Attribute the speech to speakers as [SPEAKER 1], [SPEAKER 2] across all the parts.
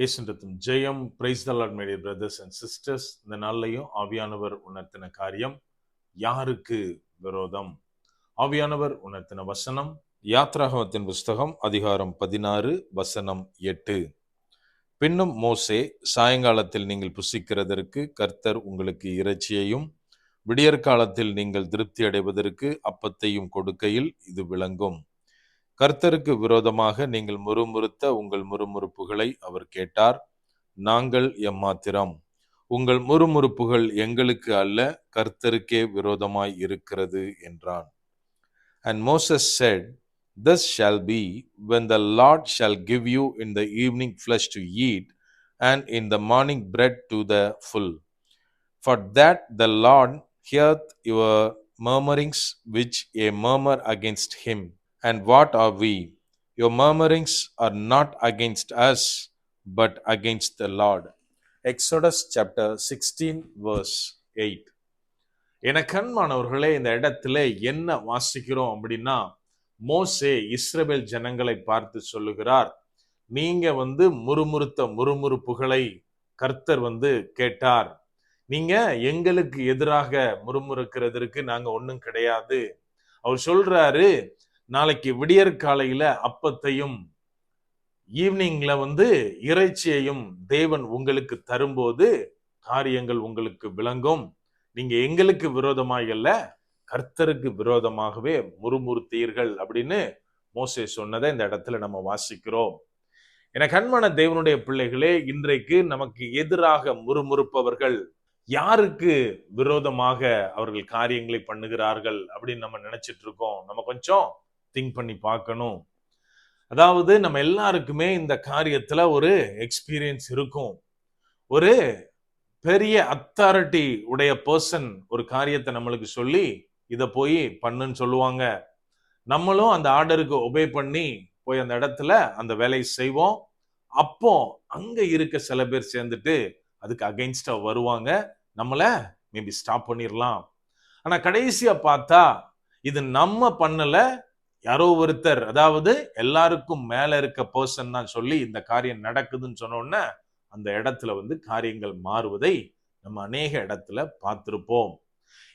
[SPEAKER 1] இயேசுவின் ஜெயம். Praise the Lord my dear brothers and sisters. இந்த நாள்லையும் ஆவியானவர் உணர்த்தின காரியம், யாருக்கு விரோதம்? ஆவியானவர் உணர்த்தின வசனம் யாத்ராகமத்தின் புஸ்தகம் அதிகாரம் 16 வசனம் 8. பின்னும் மோசே, சாயங்காலத்தில் நீங்கள் புசிக்கிறதற்கு கர்த்தர் உங்களுக்கு இறைச்சியையும் விடியற்காலத்தில் நீங்கள் திருப்தி அடைவதற்கு அப்பத்தையும் கொடுக்கையில் இது விளங்கும். கர்த்தருக்கு விரோதமாக நீங்கள் முறுமுறுத்த உங்கள் முறுமுறுப்புகளை அவர் கேட்டார். நாங்கள் எம்மாத்திரம்? உங்கள் முறுமுறுப்புகள் எங்களுக்கு அல்ல, கர்த்தருக்கே விரோதமாய் இருக்கிறது என்றான். And Moses said, Thus shall be, when the Lord shall give you in the evening flesh to eat, and in the morning bread to the full. For that the Lord heareth your murmurings which ye murmur against him. And what are we? Your murmurings are not against us, but against the Lord. Exodus chapter 16 verse 8. என கண்மானவர்களே, இந்த இடத்துல என்ன வாசிக்கிறோம் அப்படின்னா, மோசே இஸ்ரவேல் ஜனங்களை பார்த்து சொல்லுகிறார், நீங்க முறுமுறுத்த முறுமுறுப்புகளை கர்த்தர் கேட்டார். நீங்க எங்களுக்கு எதிராக முறுமுறுக்கிறதுக்கு நாங்க ஒண்ணும் கிடையாது. அவர் சொல்றாரு, நாளைக்கு விடியற்காலையில அப்பத்தையும் ஈவினிங்ல இறைச்சியையும் தேவன் உங்களுக்கு தரும்போது காரியங்கள் உங்களுக்கு விளங்கும். நீங்க எங்களுக்கு விரோதமாக அல்ல, கர்த்தருக்கு விரோதமாகவே முறுமுறுத்தீர்கள் அப்படின்னு மோசே சொன்னதை இந்த இடத்துல நம்ம வாசிக்கிறோம். என கண்மான தேவனுடைய பிள்ளைகளே, இன்றைக்கு நமக்கு எதிராக முறுமுறுப்பவர்கள் யாருக்கு விரோதமாக அவர்கள் காரியங்களை பண்ணுகிறார்கள் அப்படின்னு நம்ம நினைச்சிட்டு இருக்கோம். நம்ம கொஞ்சம் திங்க் பண்ணி பார்க்கணும். அதாவது நம்ம எல்லாருக்குமே இந்த காரியத்துல ஒரு எக்ஸ்பீரியன்ஸ் இருக்கும். ஒரு பெரிய அத்தாரிட்டி உடைய பர்சன் ஒரு காரியத்தை நம்மளுக்கு சொல்லி இதை போய் பண்ணுன்னு சொல்லுவாங்க. நம்மளும் அந்த ஆர்டருக்கு ஒபே பண்ணி போய் அந்த இடத்துல அந்த வேலையை செய்வோம். அப்போ அங்க இருக்க சில பேர் சேர்ந்துட்டு அதுக்கு அகைன்ஸ்டா வருவாங்க, நம்மள மேபி ஸ்டாப் பண்ணிடலாம். ஆனா கடைசியா பார்த்தா இது நம்ம பண்ணல, யாரோ ஒருத்தர், அதாவது எல்லாருக்கும் மேல இருக்க பர்சன் தான் சொல்லி இந்த காரியம் நடக்குதுன்னு சொன்னோன்னா அந்த இடத்துல காரியங்கள் மாறுவதை நம்ம அநேக இடத்துல பார்த்திருப்போம்.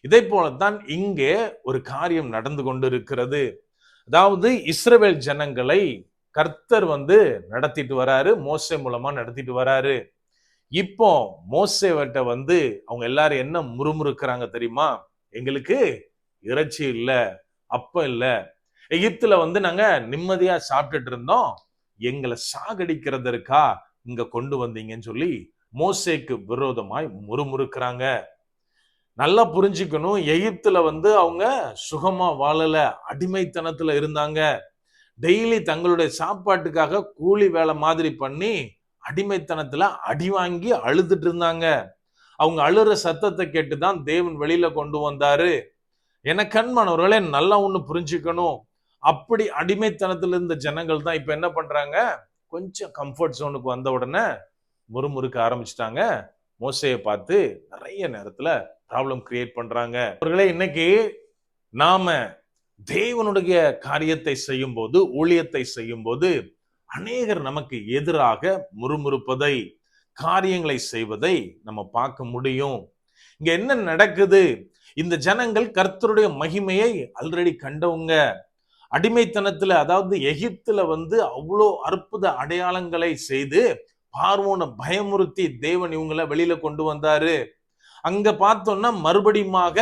[SPEAKER 1] இதே போலத்தான் இங்கே ஒரு காரியம் நடந்து கொண்டு இருக்கிறது. அதாவது இஸ்ரவேல் ஜனங்களை கர்த்தர் நடத்திட்டு வராரு, மோசே மூலமா நடத்திட்டு வராரு. இப்போ மோசேவட்ட அவங்க எல்லாரும் என்ன முறுமுறுக்கிறாங்க தெரியுமா? எங்களுக்கு இறைச்சி இல்ல, அப்பம் இல்ல, எகிப்துல நாங்க நிம்மதியா சாப்பிட்டுட்டு இருந்தோம், எங்களை சாகடிக்கிறதற்கா இங்க கொண்டு வந்தீங்கன்னு சொல்லி மோசேக்கு விரோதமாய் முறுமுறுக்கிறாங்க. நல்லா புரிஞ்சுக்கணும், எகிப்துல அவங்க சுகமா வாழல, அடிமைத்தனத்துல இருந்தாங்க. டெய்லி தங்களுடைய சாப்பாட்டுக்காக கூலி வேலை மாதிரி பண்ணி அடிமைத்தனத்துல அடி வாங்கி அழுதுட்டு இருந்தாங்க. அவங்க அழுற சத்தத்தை கேட்டுதான் தேவன் வெளியில கொண்டு வந்தாரு. என கண்மானவர்களே, நல்லா ஒண்ணு புரிஞ்சுக்கணும், அப்படி அடிமைத்தனத்துல இருந்த ஜனங்கள் தான் இப்ப என்ன பண்றாங்க, கொஞ்சம் கம்ஃபர்ட் ஜோனுக்கு வந்த உடனே முறுமுறுக்க ஆரம்பிச்சிட்டாங்க. மோசையை பார்த்து நிறைய நேரத்துல ப்ராப்ளம் கிரியேட் பண்றாங்க. அவர்களே, இன்னைக்கு நாம தேவனுடைய காரியத்தை செய்யும் போது, ஊழியத்தை செய்யும் போது அநேகர் நமக்கு எதிராக முறுமுறுப்பதை, காரியங்களை செய்வதை நம்ம பார்க்க முடியும். இங்க என்ன நடக்குது? இந்த ஜனங்கள் கர்த்தருடைய மகிமையை ஆல்ரெடி கண்டவங்க. அடிமைத்தனத்துல, அதாவது எகிப்துல அவ்வளோ அற்புத அடையாளங்களை செய்து பார்வோனை பயமுறுத்தி தேவன் இவங்களை வெளியில கொண்டு வந்தாரு. அங்க பார்த்தோம்னா மறுபடியுமாக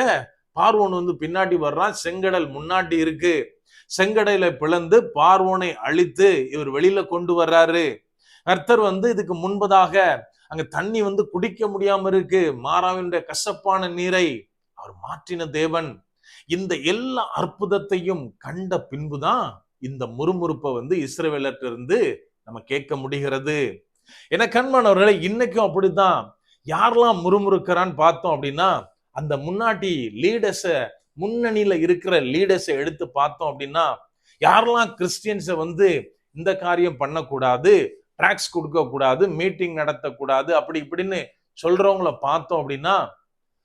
[SPEAKER 1] பார்வோன் பின்னாடி வர்றான், செங்கடல் முன்னாடி இருக்கு, செங்கடலை பிளந்து பார்வோனை அழித்து இவர் வெளியில கொண்டு வர்றாரு. கர்த்தர் இதுக்கு முன்பதாக அங்க தண்ணி குடிக்க முடியாம இருக்கு, மாறாவினுடைய கசப்பான நீரை அவர் மாற்றின தேவன். இந்த எல்லா அற்புதத்தையும் கண்ட பின்புதான் இந்த முறுமுறுப்பை இஸ்ரவேலர்ட்ட இருந்து நம்ம கேட்க முடிகிறது. என கண்மானவர்களை, இன்னைக்கும் அப்படித்தான். யாரெல்லாம் முறுமுறுக்கிறான்னு பார்த்தோம் அப்படின்னா, அந்த முன்னாடி லீடர்ஸ, முன்னணியில இருக்கிற லீடர்ஸை எடுத்து பார்த்தோம் அப்படின்னா, யாரெல்லாம் கிறிஸ்டியன்ஸை இந்த காரியம் பண்ணக்கூடாது, ட்ராக்ஸ் கொடுக்க கூடாது, மீட்டிங் நடத்தக்கூடாது, அப்படி இப்படின்னு சொல்றவங்கள பார்த்தோம் அப்படின்னா,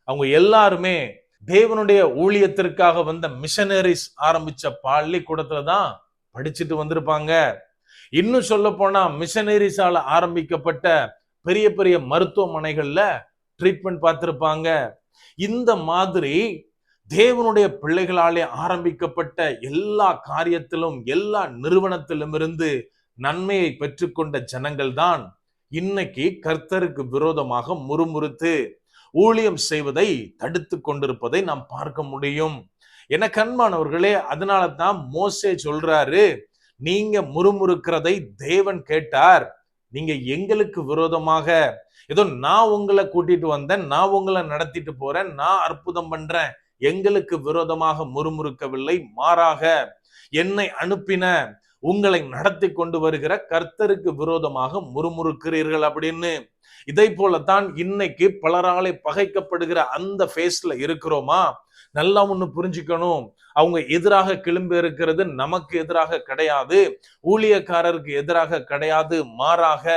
[SPEAKER 1] அவங்க எல்லாருமே தேவனுடைய ஊழியத்திற்காக வந்த மிஷனரிஸ் ஆரம்பிச்ச பள்ளிக்கூடத்துல தான் படிச்சுட்டு வந்திருப்பாங்க. இன்னும் சொல்ல போனா மிஷனரிஸால ஆரம்பிக்கப்பட்ட பெரிய பெரிய மருத்துவமனைகள்ல ட்ரீட்மெண்ட் பார்த்திருப்பாங்க. இந்த மாதிரி தேவனுடைய பிள்ளைகளாலே ஆரம்பிக்கப்பட்ட எல்லா காரியத்திலும், எல்லா நிறுவனத்திலும் இருந்து நன்மையை பெற்றுக்கொண்ட ஜனங்கள் தான் இன்னைக்கு கர்த்தருக்கு விரோதமாக முறுமுறுத்து ஊழியம் செய்வதை தடுத்து கொண்டிருப்பதை நாம் பார்க்க முடியும். என கண்மானவர்களே, அதனால தான் மோசே சொல்றாரு, நீங்க முறுமுறுக்கிறதை தேவன் கேட்டார். நீங்க எங்களுக்கு விரோதமாக ஏதோ நான் உங்களை கூட்டிட்டு வந்தேன், நான் உங்களை நடத்திட்டு போறேன், நான் அற்புதம் பண்றேன், எங்களுக்கு விரோதமாக முறுமுறுக்கவில்லை, மாறாக என்னை அனுப்பின உங்களை நடத்தி கொண்டு வருகிற கர்த்தருக்கு விரோதமாக முறுமுறுக்கிறீர்கள் அப்படின்னு. இதை போலத்தான் இன்னைக்கு பலராலே பகைக்கப்படுகிற அந்த ஃபேஸ்ல இருக்கிறோமா? நல்லா ஒண்ணு புரிஞ்சுக்கணும். அவங்க எதிராக கிளம்பி இருக்கிறது நமக்கு எதிராக கிடையாது, ஊழியக்காரருக்கு எதிராக கிடையாது, மாறாக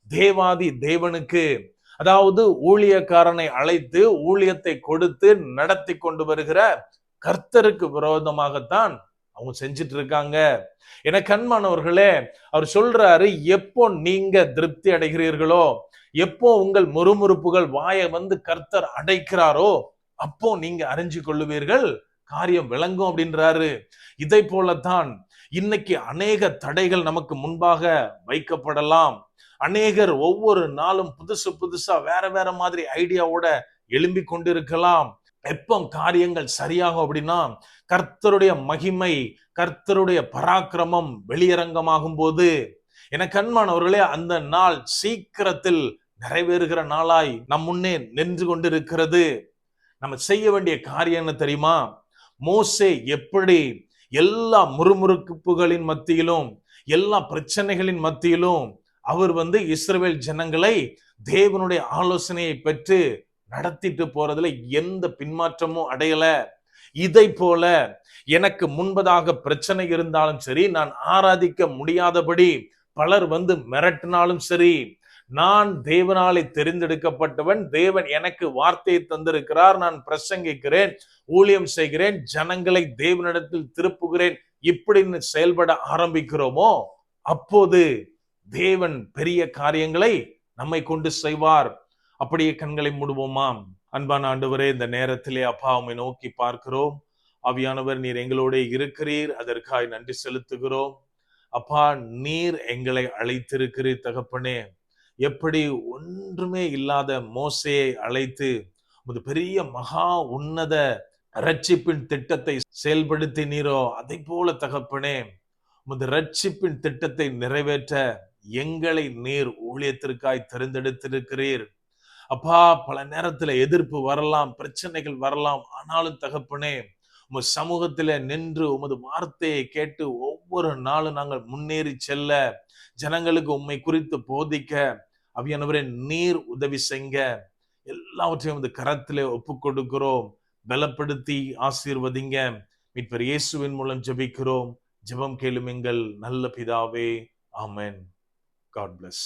[SPEAKER 1] தேவாதி தேவனுக்கு, அதாவது ஊழியக்காரனை அழைத்து ஊழியத்தை கொடுத்து நடத்தி கொண்டு வருகிற கர்த்தருக்கு விரோதமாகத்தான் அவங்க செஞ்சிட்டு இருக்காங்க. என கண்மானவர்களே, அவர் சொல்றாரு, எப்போ நீங்க திருப்தி அடைகிறீர்களோ, எப்போ உங்கள் முறுமுறுப்புகள் வாயை வந்து கர்த்தர் அடைக்கிறாரோ, அப்போ நீங்க அறிஞ்சு கொள்ளுவீர்கள், காரியம் விளங்கும் அப்படின்றாரு. இதை போலத்தான் இன்னைக்கு அநேக தடைகள் நமக்கு முன்பாக வைக்கப்படலாம். அநேகர் ஒவ்வொரு நாளும் புதுசு புதுசா வேற வேற மாதிரி ஐடியாவோட எழும்பி கொண்டிருக்கலாம். எப்போ காரியங்கள் சரியாகும் அப்படின்னா, கர்த்தருடைய மகிமை, கர்த்தருடைய பராக்கிரமம் வெளியரங்கமாகும் போது. என கண்மானவர்களே, அந்த நாள் சீக்கிரத்தில் நிறைவேறுகிற நாளாய் நம் முன்னே நின்று கொண்டிருக்கிறது. நம்ம செய்ய வேண்டிய காரியம் என்ன தெரியுமா? மோசே எப்படி எல்லா முறுமுறுப்புகளின் மத்தியிலும், எல்லா பிரச்சனைகளின் மத்தியிலும் அவர் இஸ்ரவேல் ஜனங்களை தேவனுடைய ஆலோசனையை பெற்று நடத்திட்டு போறதுல எந்த பின்மாற்றமும் அடையல. இதை போல எனக்கு முன்பதாக பிரச்சனை இருந்தாலும் சரி, நான் ஆராதிக்க முடியாதபடி பலர் மிரட்டினாலும் சரி, நான் தேவனாலே தெரிந்தெடுக்கப்பட்டவன், தேவன் எனக்கு வார்த்தையை தந்திருக்கிறார், நான் பிரசங்கிக்கிறேன், ஊழியம் செய்கிறேன், ஜனங்களை தேவனிடத்தில் திருப்புகிறேன், இப்படின்னு செயல்பட ஆரம்பிக்கிறோமோ, அப்போது தேவன் பெரிய காரியங்களை நம்மை கொண்டு செய்வார். அப்படியே கண்களை மூடுவோமா? அன்பான ஆண்டவரே, இந்த நேரத்திலே அப்பா உம்மை நோக்கி பார்க்கிறோம். ஆவியானவர், நீர் எங்களோட இருக்கிறீர், அதற்காக நன்றி செலுத்துகிறோம். அப்பா, நீர் எங்களை அழைத்திருக்கிறீர் தகப்பனே. எப்படி ஒன்றுமே இல்லாத மோசேயை அழைத்து ஒரு பெரிய மகா உன்னத ரட்சிப்பின் திட்டத்தை செயல்படுத்தினீரோ, அதை போல தகப்பனே, உமது ரட்சிப்பின் திட்டத்தை நிறைவேற்ற எங்களை நீர் ஊழியத்திற்காய் தெரிந்தெடுத்திருக்கிறீர். அப்பா, பல நேரத்துல எதிர்ப்பு வரலாம், பிரச்சனைகள் வரலாம், ஆனாலும் தகப்பனே, உமது சமூகத்தில நின்று உமது வார்த்தையை கேட்டு ஒவ்வொரு நாளும் நாங்கள் முன்னேறி செல்ல, ஜனங்களுக்கு உம்மை குறித்து போதிக்க ஆவியானவரே நீர் உதவி செய்ங்க. எல்லாவற்றையும் கரத்திலே ஒப்பு கொடுக்கிறோம். பலப்படுத்தி ஆசீர்வதிங்க. மீட்பர் இயேசுவின் மூலம் ஜெபிக்கிறோம். ஜெபம் கேளும் எங்கள் நல்ல பிதாவே. ஆமென். God bless.